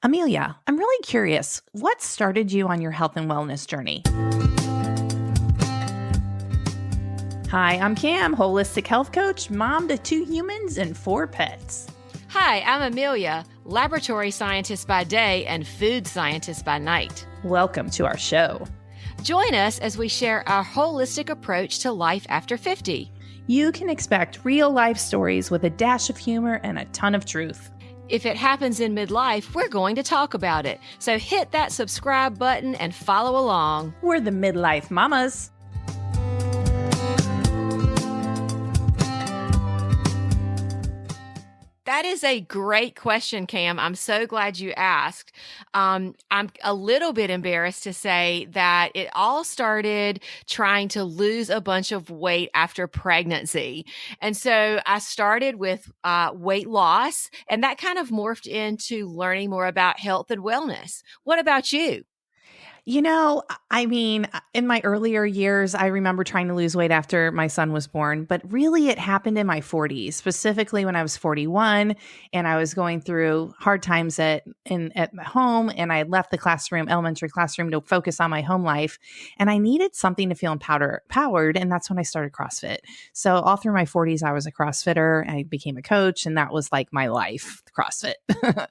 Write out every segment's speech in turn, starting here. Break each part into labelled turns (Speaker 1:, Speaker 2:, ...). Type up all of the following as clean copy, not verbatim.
Speaker 1: Amelia, I'm really curious. What started you on your health and wellness journey? Hi, I'm Cam, holistic health coach, mom to 2 humans and 4 pets.
Speaker 2: Hi, I'm Amelia, laboratory scientist by day and food scientist by night.
Speaker 1: Welcome to our show.
Speaker 2: Join us as we share our holistic approach to life after 50.
Speaker 1: You can expect real life stories with a dash of humor and a ton of truth.
Speaker 2: If it happens in midlife, we're going to talk about it. So hit that subscribe button and follow along.
Speaker 1: We're the Midlife Mamas.
Speaker 2: That is a great question, Cam. I'm so glad you asked. I'm a little bit embarrassed to say that it all started trying to lose a bunch of weight after pregnancy. And so I started with weight loss, and that kind of morphed into learning more about health and wellness. What about you?
Speaker 1: In my earlier years, I remember trying to lose weight after my son was born, but really it happened in my 40s, specifically when I was 41 and I was going through hard times at home, and I had left the elementary classroom to focus on my home life, and I needed something to feel empowered, and that's when I started CrossFit. So all through my 40s, I was a CrossFitter. I became a coach, and that was like my life, CrossFit.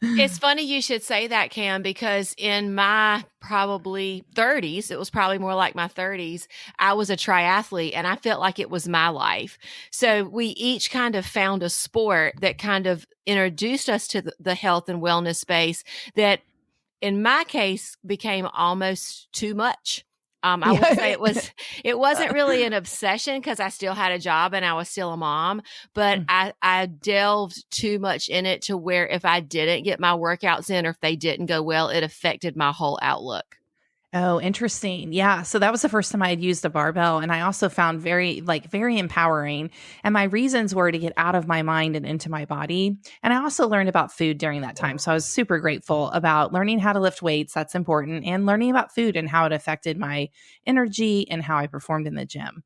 Speaker 2: It's funny you should say that, Cam, because in my probably 30s, it was probably more like my 30s, I was a triathlete and I felt like it was my life. So we each kind of found a sport that kind of introduced us to the health and wellness space that in my case became almost too much. I would say it wasn't really an obsession because I still had a job and I was still a mom, but I delved too much in it to where if I didn't get my workouts in or if they didn't go well, it affected my whole outlook.
Speaker 1: Oh, interesting. Yeah. So that was the first time I had used a barbell, and I also found very empowering. And my reasons were to get out of my mind and into my body. And I also learned about food during that time. So I was super grateful about learning how to lift weights. That's important. And learning about food and how it affected my energy and how I performed in the gym.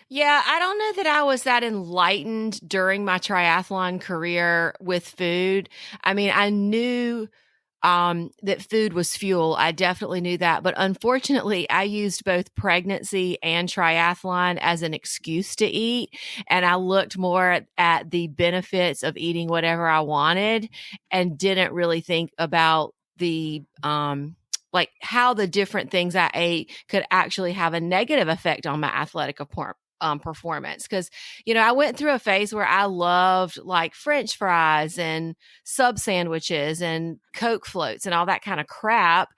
Speaker 2: Yeah, I don't know that I was that enlightened during my triathlon career with food. I mean, I knew that food was fuel. I definitely knew that. But unfortunately, I used both pregnancy and triathlon as an excuse to eat. And I looked more at the benefits of eating whatever I wanted and didn't really think about the, like how the different things I ate could actually have a negative effect on my athletic performance. Cause, I went through a phase where I loved like French fries and sub sandwiches and Coke floats and all that kind of crap.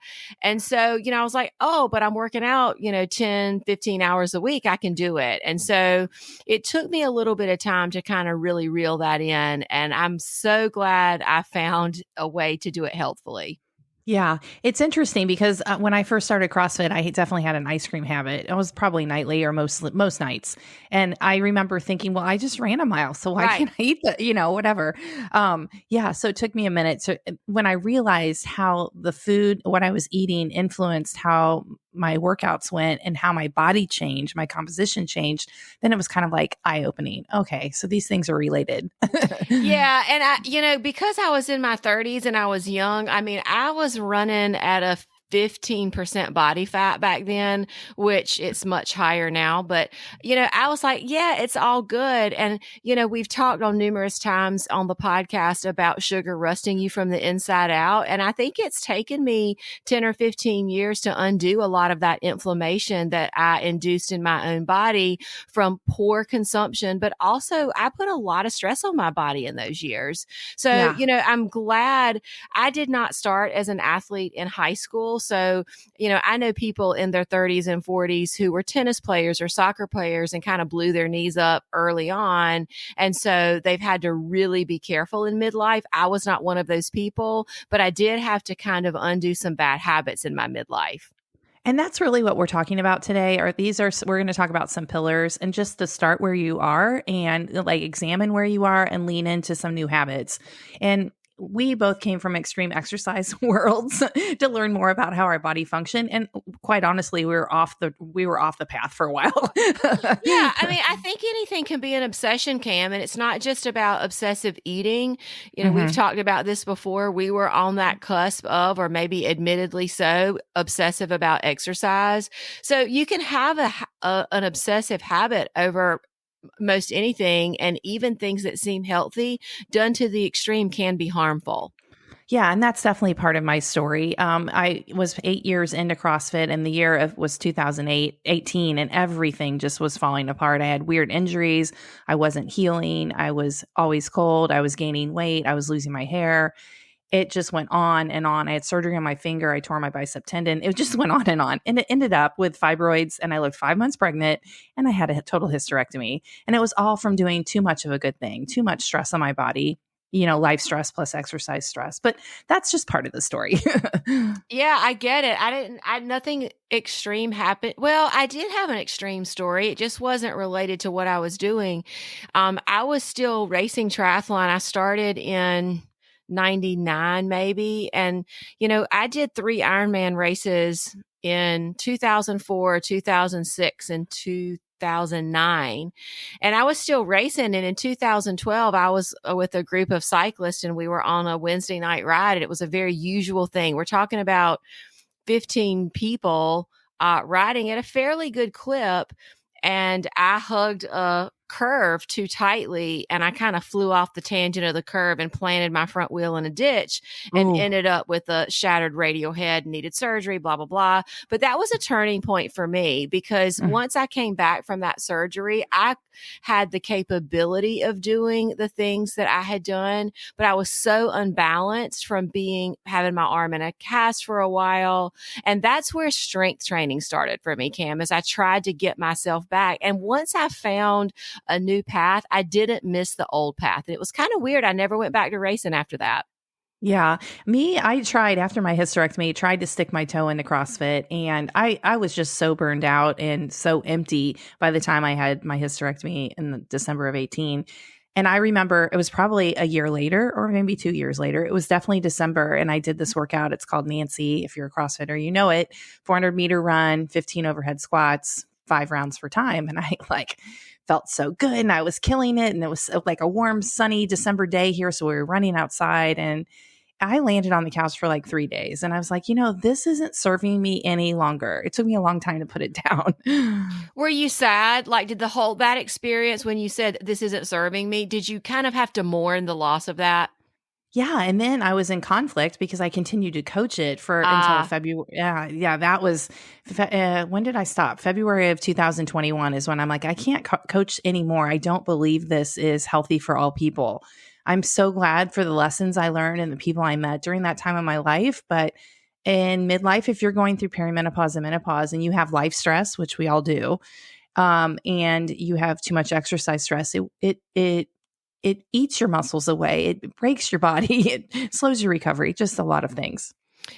Speaker 2: And so, I was like, oh, but I'm working out, 10, 15 hours a week. I can do it. And so it took me a little bit of time to kind of really reel that in. And I'm so glad I found a way to do it healthfully.
Speaker 1: Yeah, it's interesting because when I first started CrossFit, I definitely had an ice cream habit. It was probably nightly or most nights. And I remember thinking, well, I just ran a mile, so why can't I eat that? Whatever. So it took me a minute. So when I realized how the food, what I was eating influenced how my workouts went and how my body changed, my composition changed, then it was kind of like eye-opening. Okay, so these things are related.
Speaker 2: Yeah. And because I was in my 30s and I was young, I mean, I was running at a 15% body fat back then, which it's much higher now. But, I was like, yeah, it's all good. And, we've talked on numerous times on the podcast about sugar rusting you from the inside out. And I think it's taken me 10 or 15 years to undo a lot of that inflammation that I induced in my own body from poor consumption. But also I put a lot of stress on my body in those years. So, I'm glad I did not start as an athlete in high school. So, I know people in their 30s and 40s who were tennis players or soccer players and kind of blew their knees up early on. And so they've had to really be careful in midlife. I was not one of those people, but I did have to kind of undo some bad habits in my midlife.
Speaker 1: And that's really what we're talking about today. We're going to talk about some pillars and just to start where you are and like examine where you are and lean into some new habits. And we both came from extreme exercise worlds to learn more about how our body functioned. And quite honestly, we were off the path for a while.
Speaker 2: Yeah, I mean, I think anything can be an obsession, Cam, and it's not just about obsessive eating. You know, we've
Speaker 1: Mhm.
Speaker 2: talked about this before. We were on that cusp of, or maybe admittedly so, obsessive about exercise. So you can have an obsessive habit over most anything, and even things that seem healthy done to the extreme can be harmful.
Speaker 1: Yeah, and that's definitely part of my story. I was 8 years into CrossFit, and the was 2018, and everything just was falling apart. I had weird injuries. I wasn't healing. I was always cold. I was gaining weight. I was losing my hair. It just went on and on. I had surgery on my finger. I tore my bicep tendon. It just went on and on. And it ended up with fibroids, and I looked 5 months pregnant, and I had a total hysterectomy. And it was all from doing too much of a good thing, too much stress on my body, life stress plus exercise stress. But that's just part of the story.
Speaker 2: Yeah, I get it. Nothing extreme happened. Well, I did have an extreme story. It just wasn't related to what I was doing. I was still racing triathlon. I started in 99 maybe. And, I did 3 Ironman races in 2004, 2006, and 2009. And I was still racing. And in 2012, I was with a group of cyclists, and we were on a Wednesday night ride. And it was a very usual thing. We're talking about 15 people riding at a fairly good clip. And I hugged a curve too tightly, and I kind of flew off the tangent of the curve and planted my front wheel in a ditch and
Speaker 1: Ooh.
Speaker 2: ended up with a shattered radial head, needed surgery, blah, blah, blah. But that was a turning point for me, because once I came back from that surgery, I had the capability of doing the things that I had done, but I was so unbalanced from having my arm in a cast for a while. And that's where strength training started for me, Cam, as I tried to get myself back. And once I found a new path, I didn't miss the old path. And it was kind of weird. I never went back to racing after that.
Speaker 1: Yeah. I tried after my hysterectomy, tried to stick my toe into CrossFit, and I was just so burned out and so empty by the time I had my hysterectomy in December of 18. And I remember it was probably a year later or maybe 2 years later. It was definitely December. And I did this workout. It's called Nancy. If you're a CrossFitter, you know it. 400-meter run, 15 overhead squats, 5 rounds for time. And I felt so good, and I was killing it. And it was like a warm, sunny December day here. So we were running outside, and I landed on the couch for like 3 days, and I was like, this isn't serving me any longer. It took me a long time to put it down.
Speaker 2: Were you sad? Like, did that experience when you said this isn't serving me, did you kind of have to mourn the loss of that?
Speaker 1: Yeah. And then I was in conflict because I continued to coach it until February. Yeah. That was, when did I stop? February of 2021 is when I'm like, I can't coach anymore. I don't believe this is healthy for all people. I'm so glad for the lessons I learned and the people I met during that time of my life. But in midlife, if you're going through perimenopause and menopause and you have life stress, which we all do, and you have too much exercise stress, it eats your muscles away. It breaks your body. It slows your recovery. Just a lot of things.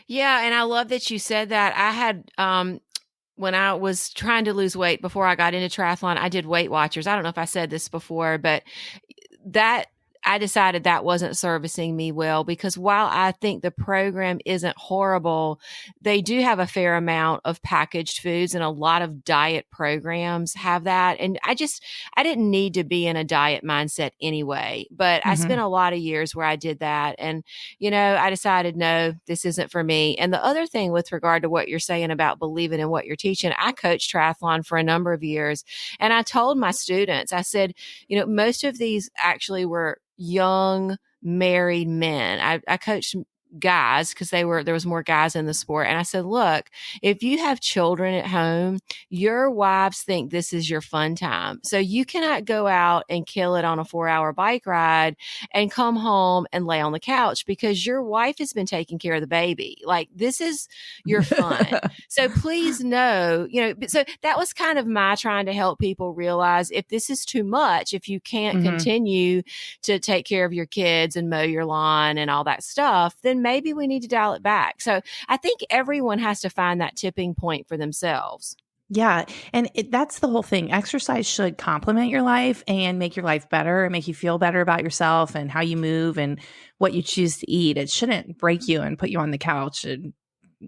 Speaker 2: Yeah, and I love that you said that. I had when I was trying to lose weight before I got into triathlon, I did Weight Watchers. I don't know if I said this before, but that I decided that wasn't servicing me well, because while I think the program isn't horrible, they do have a fair amount of packaged foods, and a lot of diet programs have that. And I didn't need to be in a diet mindset anyway, but I spent a lot of years where I did that. And, I decided, no, this isn't for me. And the other thing with regard to what you're saying about believing in what you're teaching, I coached triathlon for a number of years. And I told my students, I said, most of these actually were young married men. I coached guys because there was more guys in the sport. And I said, look, if you have children at home, your wives think this is your fun time. So you cannot go out and kill it on a 4-hour bike ride and come home and lay on the couch, because your wife has been taking care of the baby. Like, this is your fun. So please know, so that was kind of my trying to help people realize, if this is too much, if you can't continue to take care of your kids and mow your lawn and all that stuff, then maybe we need to dial it back. So I think everyone has to find that tipping point for themselves.
Speaker 1: Yeah. And that's the whole thing. Exercise should complement your life and make your life better and make you feel better about yourself and how you move and what you choose to eat. It shouldn't break you and put you on the couch and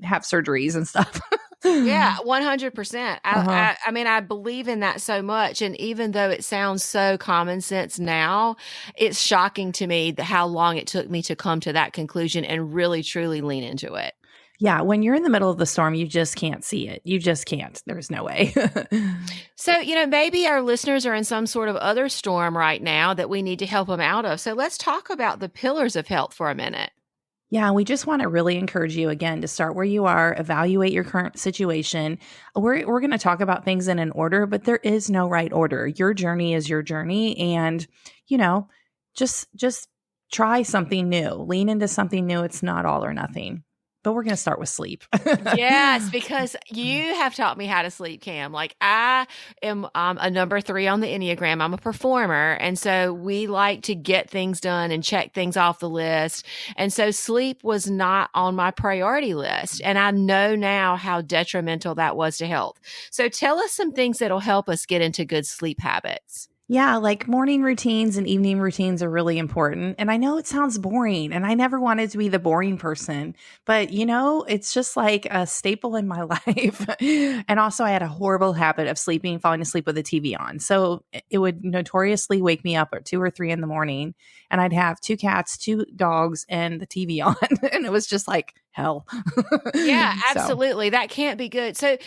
Speaker 1: have surgeries and stuff.
Speaker 2: Yeah, 100%.
Speaker 1: Uh-huh.
Speaker 2: I mean, I believe in that so much. And even though it sounds so common sense now, it's shocking to me that how long it took me to come to that conclusion and really truly lean into it.
Speaker 1: Yeah. When you're in the middle of the storm, you just can't see it. You just can't. There's no way.
Speaker 2: So, maybe our listeners are in some sort of other storm right now that we need to help them out of. So let's talk about the pillars of health for a minute.
Speaker 1: Yeah, we just want to really encourage you again to start where you are, evaluate your current situation. We're going to talk about things in an order, but there is no right order. Your journey is your journey, and you know, just try something new. Lean into something new. It's not all or nothing. But we're going to start with sleep.
Speaker 2: Yes, because you have taught me how to sleep, Cam. Like I am a number 3 on the Enneagram. I'm a performer. And so we like to get things done and check things off the list. And so sleep was not on my priority list. And I know now how detrimental that was to health. So tell us some things that'll help us get into good sleep habits.
Speaker 1: Yeah, like morning routines and evening routines are really important. And I know it sounds boring, and I never wanted to be the boring person, but it's just like a staple in my life. And also, I had a horrible habit of falling asleep with the TV on. So it would notoriously wake me up at 2 or 3 in the morning, and I'd have 2 cats, 2 dogs, and the TV on. And it was just like hell.
Speaker 2: Yeah,
Speaker 1: So,
Speaker 2: absolutely. That can't be good. So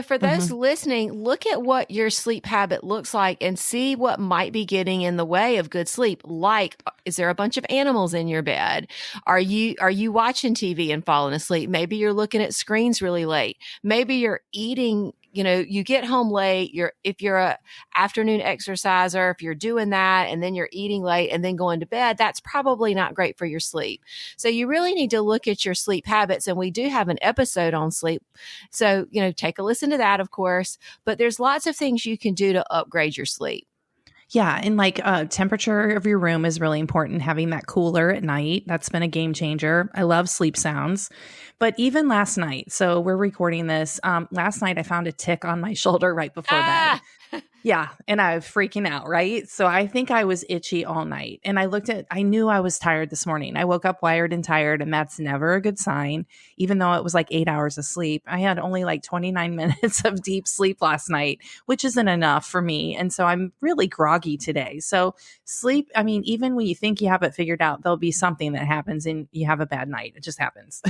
Speaker 2: for those
Speaker 1: mhm.
Speaker 2: listening, look at what your sleep habit looks like and see what might be getting in the way of good sleep. Like, is there a bunch of animals in your bed? Are you watching TV and falling asleep? Maybe you're looking at screens really late. Maybe you're eating, you get home late. If you're a afternoon exerciser, if you're doing that and then you're eating late and then going to bed, that's probably not great for your sleep. So you really need to look at your sleep habits. And we do have an episode on sleep. So, take a listen to that, of course, but there's lots of things you can do to upgrade your sleep.
Speaker 1: Yeah, and temperature of your room is really important. Having that cooler at night, that's been a game changer. I love sleep sounds. But even last night, so we're recording this. Last night I found a tick on my shoulder right before bed.
Speaker 2: Ah,
Speaker 1: Yeah, and I was freaking out, right? So I think I was itchy all night. And I knew I was tired this morning. I woke up wired and tired, and that's never a good sign. Even though it was like 8 hours of sleep, I had only like 29 minutes of deep sleep last night, which isn't enough for me. And so I'm really groggy today. So sleep, I mean, even when you think you have it figured out, there'll be something that happens and you have a bad night. It just happens.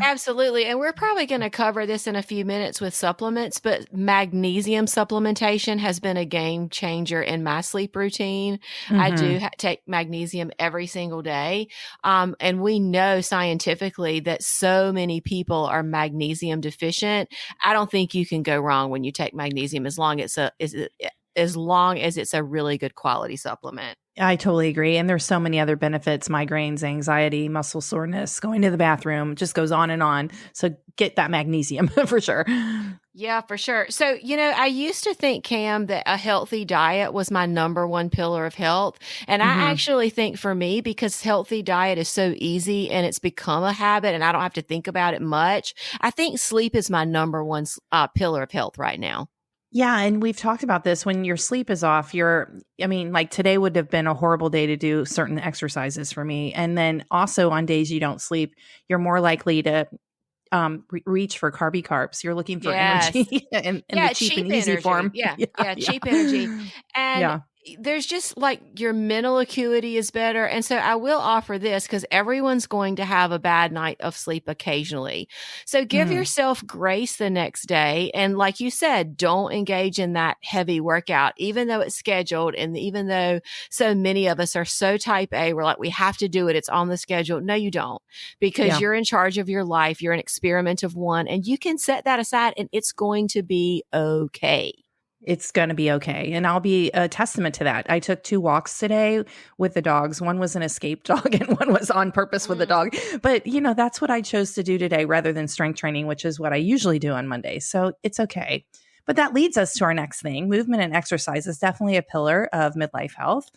Speaker 2: absolutely. And we're probably going to cover this in a few minutes with supplements, but magnesium supplementation has been a game changer in my sleep routine. I do
Speaker 1: Mhm.
Speaker 2: take magnesium every single day. And we know scientifically that so many people are magnesium deficient. I don't think you can go wrong when you take magnesium as long as it's a really good quality supplement.
Speaker 1: I totally agree. And there's so many other benefits: migraines, anxiety, muscle soreness, going to the bathroom, just goes on and on. So get that magnesium for sure.
Speaker 2: Yeah, for sure. So, I used to think, Cam, that a healthy diet was my number 1 pillar of health. And I
Speaker 1: Hmm.
Speaker 2: actually think for me, because healthy diet is so easy and it's become a habit and I don't have to think about it much, I think sleep is my number 1 pillar of health right now.
Speaker 1: Yeah. And we've talked about this. When your sleep is off, like today would have been a horrible day to do certain exercises for me. And then also on days you don't sleep, you're more likely to reach for carbs. You're looking for
Speaker 2: Yes.
Speaker 1: energy in the
Speaker 2: Yeah,
Speaker 1: cheap and
Speaker 2: cheap
Speaker 1: easy
Speaker 2: energy.
Speaker 1: form.
Speaker 2: Yeah,
Speaker 1: Yeah.
Speaker 2: yeah,
Speaker 1: Yeah.
Speaker 2: cheap energy. And
Speaker 1: Yeah.
Speaker 2: there's just like your mental acuity is better. And so I will offer this because everyone's going to have a bad night of sleep occasionally. So give
Speaker 1: Mm.
Speaker 2: yourself grace the next day. And like you said, don't engage in that heavy workout, even though it's scheduled. And even though so many of us are so type A, we're like, we have to do it. It's on the schedule. No, you don't, because
Speaker 1: Yeah.
Speaker 2: you're in charge of your life. You're an experiment of one, and you can set that aside and it's going to be okay.
Speaker 1: It's going to be okay. And I'll be a testament to that. I took 2 walks today with the dogs. One was an escape dog and one was on purpose with the
Speaker 2: Mm.
Speaker 1: dog. But, that's what I chose to do today rather than strength training, which is what I usually do on Mondays. So it's okay. But that leads us to our next thing. Movement and exercise is definitely a pillar of midlife health.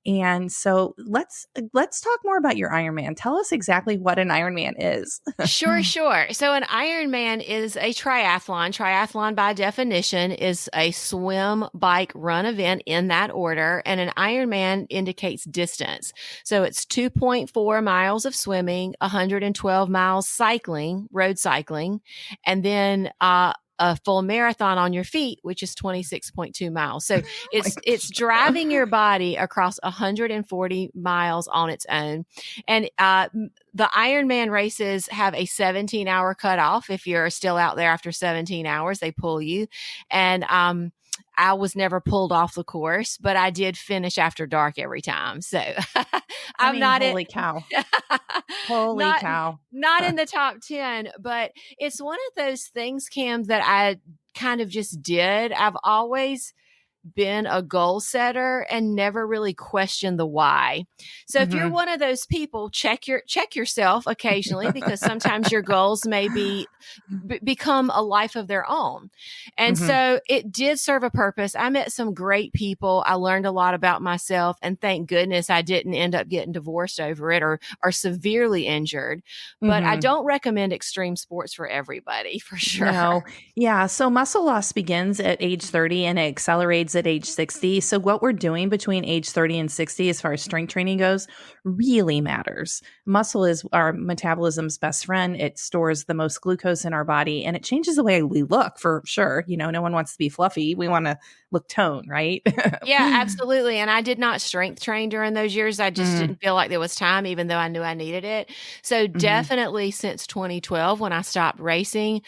Speaker 1: And so let's talk more about your Ironman. Tell us exactly what an Ironman is.
Speaker 2: Sure, sure. So an Ironman is a triathlon. Triathlon by definition is a swim, bike, run event in that order. And an Ironman indicates distance. So it's 2.4 miles of swimming, 112 miles cycling, road cycling, and then, a full marathon on your feet, which is 26.2 miles. So it's driving your body across 140 miles on its own. And the Ironman races have a 17-hour cutoff. If you're still out there after 17 hours, they pull you. And I was never pulled off the course, but I did finish after dark every time. So I'm not
Speaker 1: holy cow. Holy cow.
Speaker 2: Not in the top 10, but it's one of those things, Cam, that I kind of just did. I've always been a goal setter and never really questioned the why. So if you're one of those people, check yourself occasionally, because sometimes your goals may become a life of their own. And so it did serve a purpose. I met some great people. I learned a lot about myself, and thank goodness I didn't end up getting divorced over it or severely injured. But I don't recommend extreme sports for everybody, for sure.
Speaker 1: No. Yeah. So muscle loss begins at age 30 and it accelerates at age 60. So what we're doing between age 30 and 60 as far as strength training goes really matters. Muscle is our metabolism's best friend. It stores the most glucose in our body, and it changes the way we look, for sure. No one wants to be fluffy. We want to look toned, right?
Speaker 2: Yeah, absolutely. And I did not strength train during those years. I just didn't feel like there was time, even though I knew I needed it. So definitely since 2012, when I stopped racing,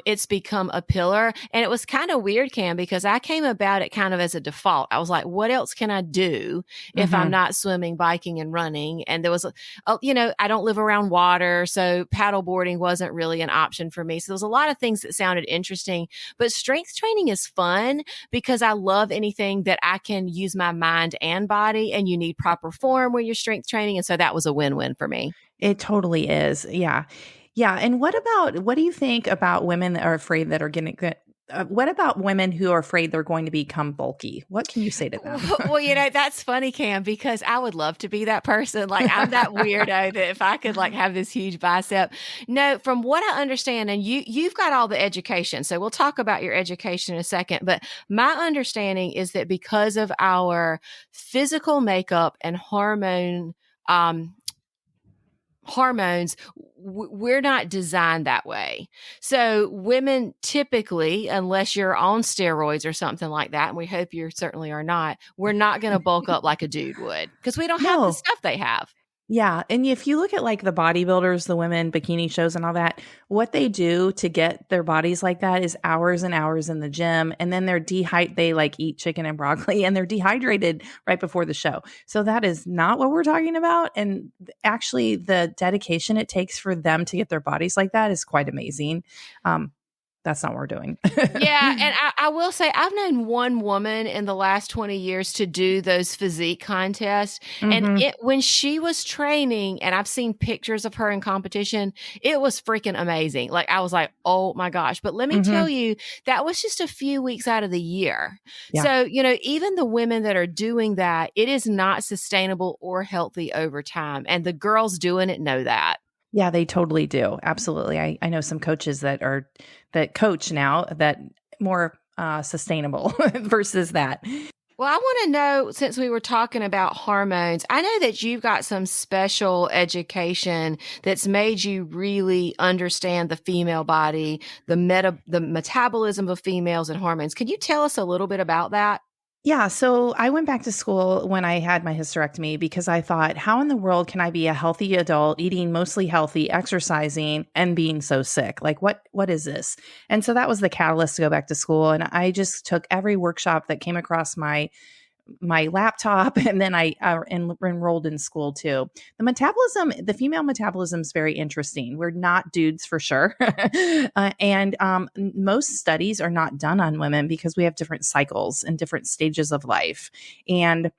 Speaker 2: it's become a pillar. And it was kind of weird, Cam, because I came about it kind of as a default. I was like, what else can I do if I'm not swimming, biking, and running? And there was, I don't live around water, so paddleboarding wasn't really an option for me. So there was a lot of things that sounded interesting, but strength training is fun because I love anything that I can use my mind and body, and you need proper form when you're strength training. And so that was a win-win for me.
Speaker 1: It totally is. Yeah. Yeah. And what do you think about women that are afraid that are going to what about women who are afraid they're going to become bulky? What can you say to them?
Speaker 2: Well, that's funny, Cam, because I would love to be that person. Like, I'm that weirdo that if I could have this huge bicep. No, from what I understand, and you've got all the education, so we'll talk about your education in a second. But my understanding is that because of our physical makeup and hormones, we're not designed that way. So women typically, unless you're on steroids or something like that, and we hope you certainly are not, we're not going to bulk up like a dude would, because we don't have the stuff they have.
Speaker 1: Yeah. And if you look at the bodybuilders, the women bikini shows and all that, what they do to get their bodies like that is hours and hours in the gym. And then they eat chicken and broccoli, and they're dehydrated right before the show. So that is not what we're talking about. And actually the dedication it takes for them to get their bodies like that is quite amazing. That's not what we're doing.
Speaker 2: Yeah. And I will say, I've known one woman in the last 20 years to do those physique contests. And when she was training, and I've seen pictures of her in competition, it was freaking amazing. I was like, oh my gosh. But let me tell you, that was just a few weeks out of the year. Yeah. So, even the women that are doing that, it is not sustainable or healthy over time. And the girls doing it know that.
Speaker 1: Yeah, they totally do. Absolutely. I know some coaches that coach now that more sustainable versus that.
Speaker 2: Well, I want to know, since we were talking about hormones, I know that you've got some special education that's made you really understand the female body, the metabolism of females and hormones. Can you tell us a little bit about that?
Speaker 1: Yeah. So I went back to school when I had my hysterectomy because I thought, how in the world can I be a healthy adult, eating mostly healthy, exercising, and being so sick? What is this? And so that was the catalyst to go back to school. And I just took every workshop that came across my laptop, and then I enrolled in school too. The female metabolism is very interesting. We're not dudes for sure. And most studies are not done on women because we have different cycles and different stages of life. And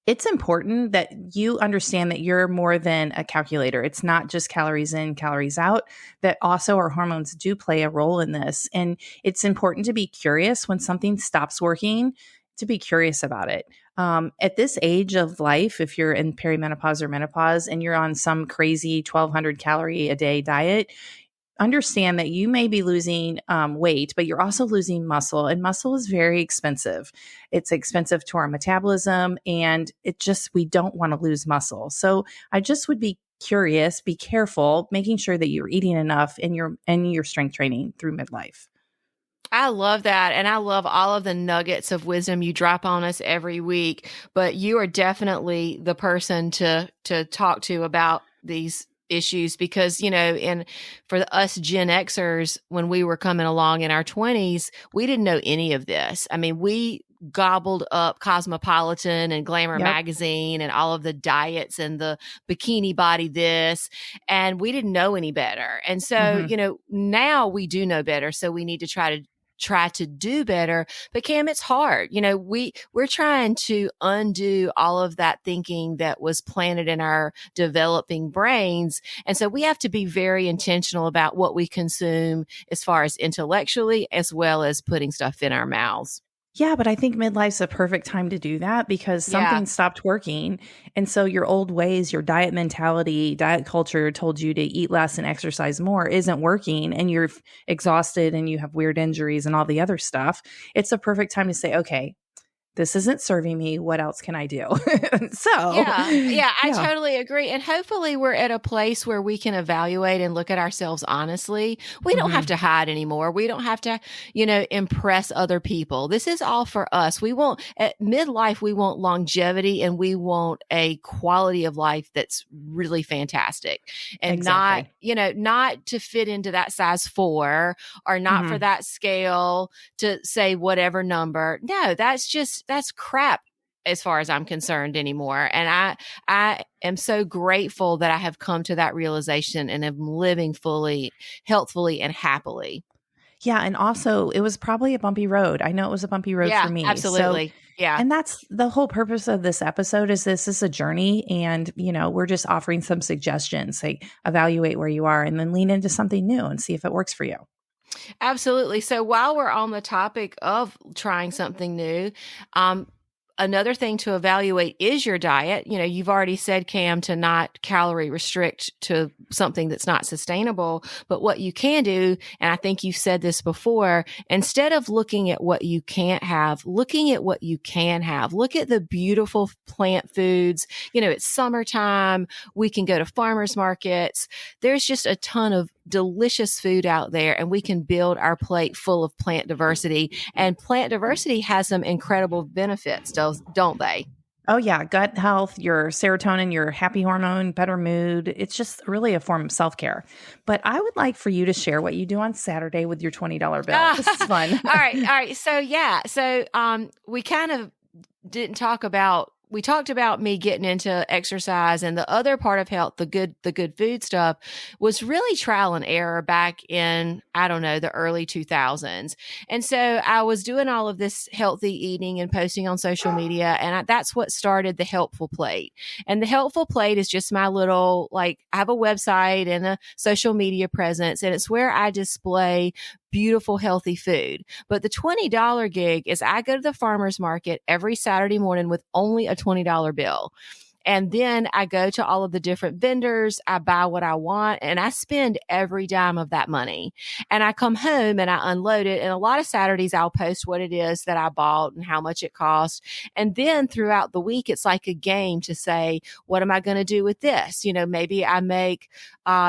Speaker 1: it's important that you understand that you're more than a calculator. It's not just calories in, calories out, that also our hormones do play a role in this. And it's important to be curious when something stops working, to be curious about it. At this age of life, if you're in perimenopause or menopause and you're on some crazy 1,200 calorie a day diet, understand that you may be losing weight, but you're also losing muscle, and muscle is very expensive. It's expensive to our metabolism, and we don't want to lose muscle. So I just would be curious, be careful, making sure that you're eating enough in your strength training through midlife.
Speaker 2: I love that. And I love all of the nuggets of wisdom you drop on us every week. But you are definitely the person to talk to about these issues because, for us Gen Xers, when we were coming along in our 20s, we didn't know any of this. I mean, we gobbled up Cosmopolitan and Glamour magazine and all of the diets and the bikini body this, and we didn't know any better. And so, now we do know better. So we need to try to do better. But Cam, it's hard. We're trying to undo all of that thinking that was planted in our developing brains. And so we have to be very intentional about what we consume as far as intellectually, as well as putting stuff in our mouths.
Speaker 1: Yeah, but I think midlife's a perfect time to do that because something stopped working. And so your old ways, your diet mentality, diet culture told you to eat less and exercise more isn't working, and you're exhausted and you have weird injuries and all the other stuff. It's a perfect time to say, okay, this isn't serving me. What else can I do?
Speaker 2: I totally agree. And hopefully we're at a place where we can evaluate and look at ourselves honestly. We don't have to hide anymore. We don't have to, impress other people. This is all for us. At midlife, we want longevity and we want a quality of life that's really fantastic and not to fit into that size 4 or not for that scale to say whatever number. No, that's crap as far as I'm concerned anymore. And I am so grateful that I have come to that realization and am living fully, healthfully, and happily.
Speaker 1: Yeah. And also it was probably a bumpy road. I know it was a bumpy road for me.
Speaker 2: Absolutely.
Speaker 1: So,
Speaker 2: yeah.
Speaker 1: And that's the whole purpose of this episode is this is a journey, and, we're just offering some suggestions, like evaluate where you are and then lean into something new and see if it works for you.
Speaker 2: Absolutely. So while we're on the topic of trying something new, another thing to evaluate is your diet. You've already said, Cam, to not calorie restrict to something that's not sustainable. But what you can do, and I think you've said this before, instead of looking at what you can't have, looking at what you can have. Look at the beautiful plant foods. It's summertime. We can go to farmers markets. There's just a ton of delicious food out there, and we can build our plate full of plant diversity. And plant diversity has some incredible benefits, don't they?
Speaker 1: Oh yeah, gut health, your serotonin, your happy hormone, better mood. It's just really a form of self-care. But I would like for you to share what you do on Saturday with your $20 bill. This is fun.
Speaker 2: All right. So we kind of didn't talk about. We talked about me getting into exercise, and the other part of health, the good food stuff, was really trial and error back in, I don't know, the early 2000s. And so I was doing all of this healthy eating and posting on social media, and that's what started the Helpful Plate. And the Helpful Plate is just my little, I have a website and a social media presence, and it's where I display beautiful, healthy food. But the $20 gig is I go to the farmer's market every Saturday morning with only a $20 bill. And then I go to all of the different vendors, I buy what I want, and I spend every dime of that money. And I come home and I unload it. And a lot of Saturdays I'll post what it is that I bought and how much it cost. And then throughout the week, it's like a game to say, what am I going to do with this? Maybe I make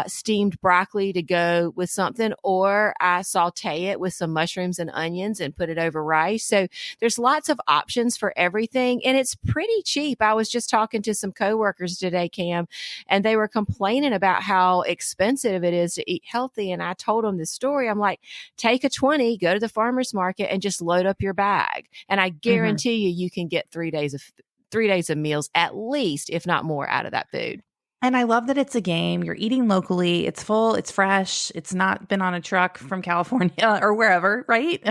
Speaker 2: steamed broccoli to go with something, or I saute it with some mushrooms and onions and put it over rice. So there's lots of options for everything, and it's pretty cheap. I was just talking to some coworkers today, Cam, and they were complaining about how expensive it is to eat healthy. And I told them this story. I'm like, take a 20, go to the farmer's market and just load up your bag. And I guarantee you can get 3 days of meals at least, if not more, out of that food.
Speaker 1: And I love that it's a game. You're eating locally. It's full. It's fresh. It's not been on a truck from California or wherever, right?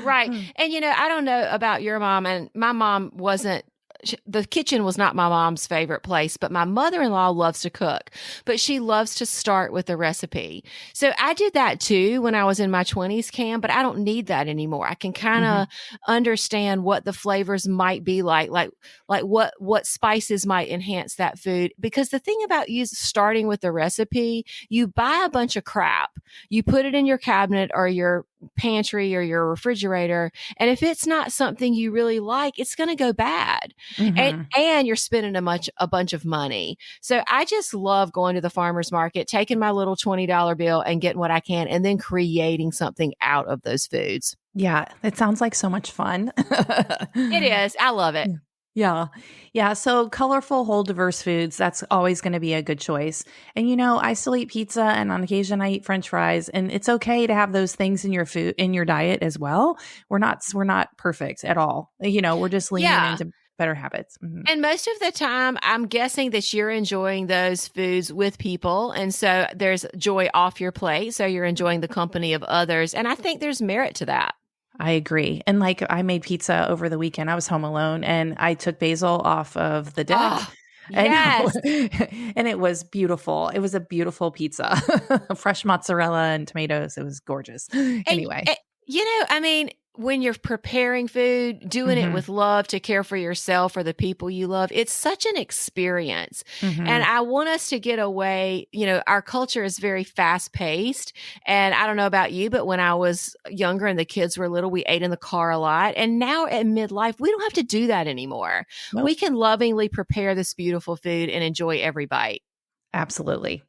Speaker 2: Right. And, I don't know about your mom, and my mom wasn't the kitchen was not my mom's favorite place, but my mother-in-law loves to cook, but she loves to start with the recipe. So I did that too when I was in my 20s, Cam, but I don't need that anymore. I can kind of understand what the flavors might be like what spices might enhance that food. Because the thing about you starting with the recipe, you buy a bunch of crap, you put it in your cabinet or your pantry or your refrigerator, and if it's not something you really like, it's going to go bad. And you're spending a bunch of money. So I just love going to the farmer's market, taking my little $20 bill and getting what I can, and then creating something out of those foods.
Speaker 1: Yeah, it sounds like so much fun.
Speaker 2: It is. I love it.
Speaker 1: Yeah. Yeah. So colorful, whole, diverse foods, that's always going to be a good choice. And, I still eat pizza, and on occasion I eat French fries, and it's okay to have those things in your food, in your diet as well. We're not perfect at all. We're just leaning into better habits.
Speaker 2: And most of the time, I'm guessing that you're enjoying those foods with people. And so there's joy off your plate. So you're enjoying the company of others. And I think there's merit to that.
Speaker 1: I agree. And I made pizza over the weekend. I was home alone, and I took basil off of the deck.
Speaker 2: Oh, yes.
Speaker 1: And it was beautiful. It was a beautiful pizza. Fresh mozzarella and tomatoes. It was gorgeous. Anyway.
Speaker 2: When you're preparing food, doing it with love to care for yourself or the people you love, it's such an experience. And I want us to get away. Our culture is very fast paced. And I don't know about you, but when I was younger and the kids were little, we ate in the car a lot. And now at midlife, we don't have to do that anymore. Nope. We can lovingly prepare this beautiful food and enjoy every bite.
Speaker 1: Absolutely.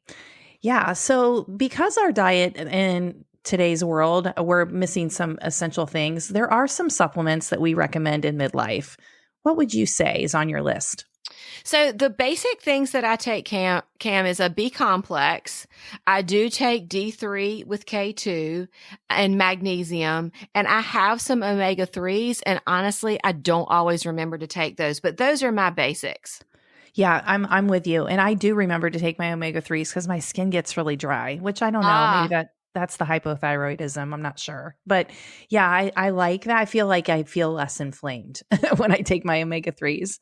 Speaker 1: Yeah. So because our diet in today's world, we're missing some essential things, there are some supplements that we recommend in midlife. What would you say is on your list?
Speaker 2: So the basic things that I take, Cam, is a B complex. I do take D3 with K2 and magnesium, and I have some omega 3s. And honestly, I don't always remember to take those, but those are my basics.
Speaker 1: Yeah, I'm with you. And I do remember to take my omega 3s because my skin gets really dry, which I don't know. Maybe that's the hypothyroidism. I'm not sure. But yeah, I like that. I feel like I feel less inflamed when I take my omega 3s.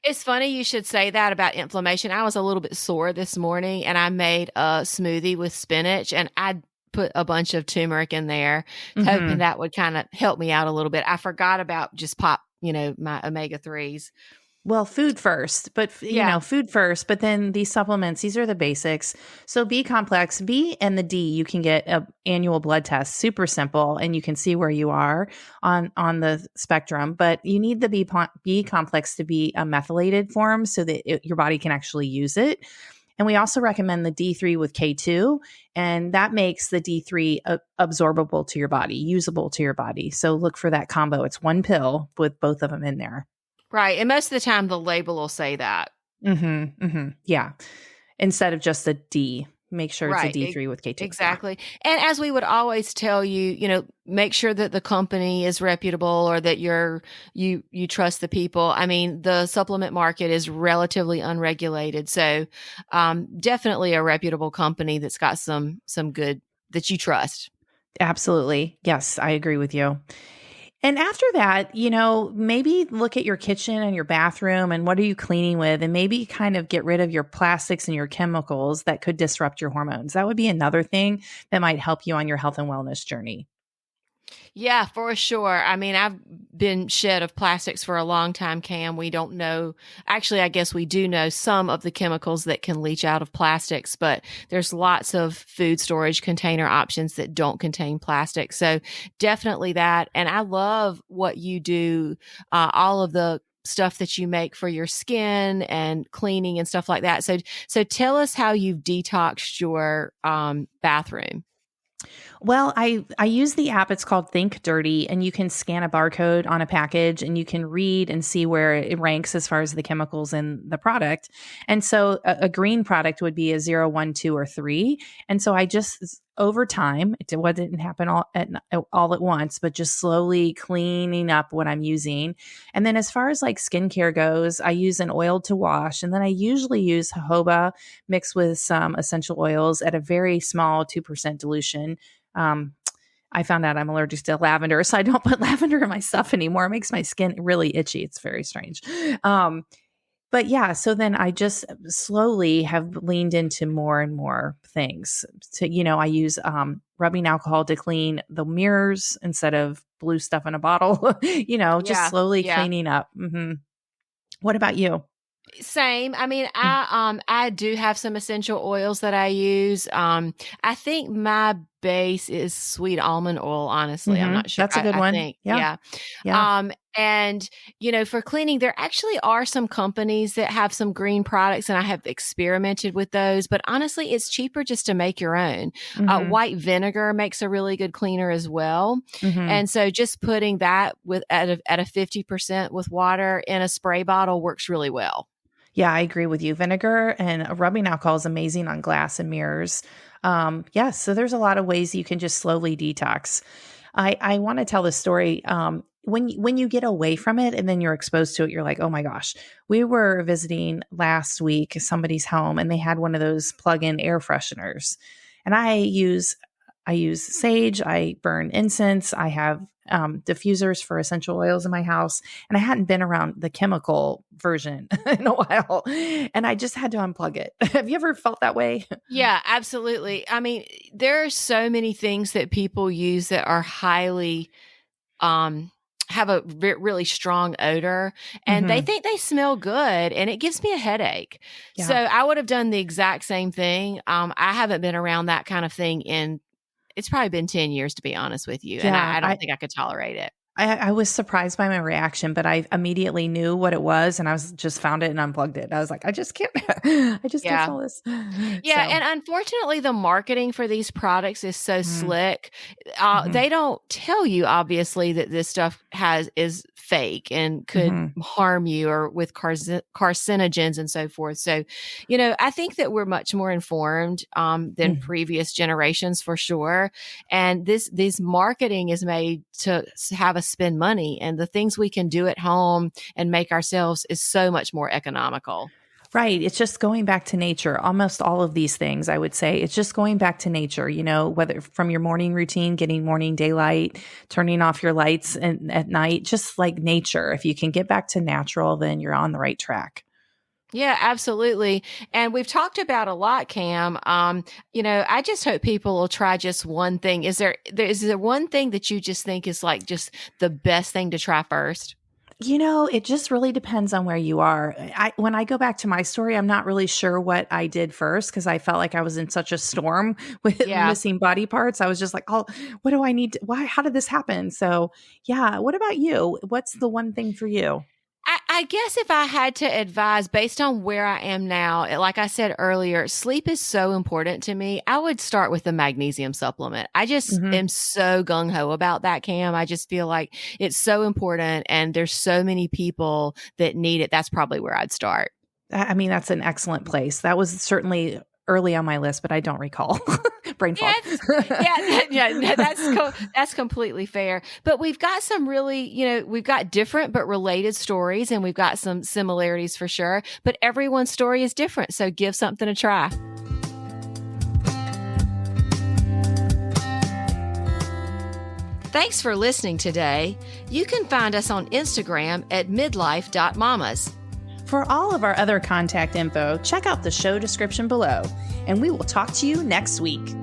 Speaker 2: It's funny you should say that about inflammation. I was a little bit sore this morning, and I made a smoothie with spinach, and I put a bunch of turmeric in there, hoping that would kind of help me out a little bit. I forgot about just my omega 3s.
Speaker 1: Well, food first, but food first, but then these supplements, these are the basics. So B complex, B and the D, you can get an annual blood test, super simple, and you can see where you are on the spectrum, but you need the B complex to be a methylated form so that your body can actually use it. And we also recommend the D3 with K2, and that makes the D3 absorbable to your body, usable to your body. So look for that combo. It's one pill with both of them in there.
Speaker 2: Right. And most of the time the label will say that.
Speaker 1: Yeah. Instead of just the D, make sure it's a D3 with K2.
Speaker 2: Exactly. And as we would always tell you, make sure that the company is reputable or that you trust the people. I mean, the supplement market is relatively unregulated. So definitely a reputable company that's got some good that you trust.
Speaker 1: Absolutely. Yes, I agree with you. And after that, maybe look at your kitchen and your bathroom and what are you cleaning with, and maybe kind of get rid of your plastics and your chemicals that could disrupt your hormones. That would be another thing that might help you on your health and wellness journey.
Speaker 2: Yeah, for sure. I mean, I've been shed of plastics for a long time, Cam. We don't know. Actually, I guess we do know some of the chemicals that can leach out of plastics, but there's lots of food storage container options that don't contain plastic. So definitely that. And I love what you do, all of the stuff that you make for your skin and cleaning and stuff like that. So tell us how you've detoxed your bathroom.
Speaker 1: Well, I use the app. It's called Think Dirty, and you can scan a barcode on a package and you can read and see where it ranks as far as the chemicals in the product. And so a green product would be a 0, 1, 2, or 3. And so I just, over time, it didn't happen all at once, but just slowly cleaning up what I'm using. And then as far as like skincare goes, I use an oil to wash. And then I usually use jojoba mixed with some essential oils at a very small 2% dilution. I found out I'm allergic to lavender, so I don't put lavender in my stuff anymore. It makes my skin really itchy. It's very strange. But yeah, so then I just slowly have leaned into more and more things. I use rubbing alcohol to clean the mirrors instead of blue stuff in a bottle, just slowly cleaning up. What about you?
Speaker 2: Same. I mean, I do have some essential oils that I use. I think my base is sweet almond oil, honestly. I'm not sure.
Speaker 1: That's a good one.
Speaker 2: Think,
Speaker 1: yeah.
Speaker 2: And, for cleaning, there actually are some companies that have some green products, and I have experimented with those, but honestly, it's cheaper just to make your own. White vinegar makes a really good cleaner as well. And so just putting that at a 50% with water in a spray bottle works really well.
Speaker 1: Yeah, I agree with you. Vinegar and rubbing alcohol is amazing on glass and mirrors. So there's a lot of ways you can just slowly detox. I want to tell the story. When you get away from it and then you're exposed to it, you're like, oh my gosh. We were visiting last week somebody's home and they had one of those plug-in air fresheners. And I use sage, I burn incense, I have diffusers for essential oils in my house, and I hadn't been around the chemical version in a while, and I just had to unplug it. Have you ever felt that way?
Speaker 2: Yeah, absolutely. I mean, there are so many things that people use that are highly have a really strong odor, and they think they smell good, and it gives me a headache. Yeah. So I would have done the exact same thing. I haven't been around that kind of thing it's probably been 10 years, to be honest with you. And I don't think I could tolerate it.
Speaker 1: I was surprised by my reaction, but I immediately knew what it was, and I just found it and unplugged it. I was like, I just can't can't smell this.
Speaker 2: Yeah. And unfortunately, the marketing for these products is so slick. They don't tell you, obviously, that this stuff is fake and could harm you, or with carcinogens and so forth. So, I think that we're much more informed than previous generations, for sure. And this marketing is made to have us spend money, and the things we can do at home and make ourselves is so much more economical.
Speaker 1: Right. It's just going back to nature. Almost all of these things, I would say, it's just going back to nature, whether from your morning routine, getting morning daylight, turning off your lights at night, just like nature. If you can get back to natural, then you're on the right track.
Speaker 2: Yeah, absolutely. And we've talked about a lot, Cam. I just hope people will try just one thing. Is there one thing that you just think is like just the best thing to try first?
Speaker 1: It just really depends on where you are. When I go back to my story, I'm not really sure what I did first, because I felt like I was in such a storm with missing body parts. I was just like, oh, what do I need? Why? How did this happen? So yeah. What about you? What's the one thing for you?
Speaker 2: I guess if I had to advise based on where I am now, like I said earlier, sleep is so important to me. I would start with the magnesium supplement. I just am so gung-ho about that, Cam. I just feel like it's so important, and there's so many people that need it. That's probably where I'd start.
Speaker 1: I mean, that's an excellent place. That was certainly early on my list, but I don't recall. Brain fog. That's
Speaker 2: completely fair. But we've got some really, we've got different but related stories, and we've got some similarities for sure. But everyone's story is different, so give something a try. Thanks for listening today. You can find us on Instagram at midlife.mamas.
Speaker 1: For all of our other contact info, check out the show description below, and we will talk to you next week.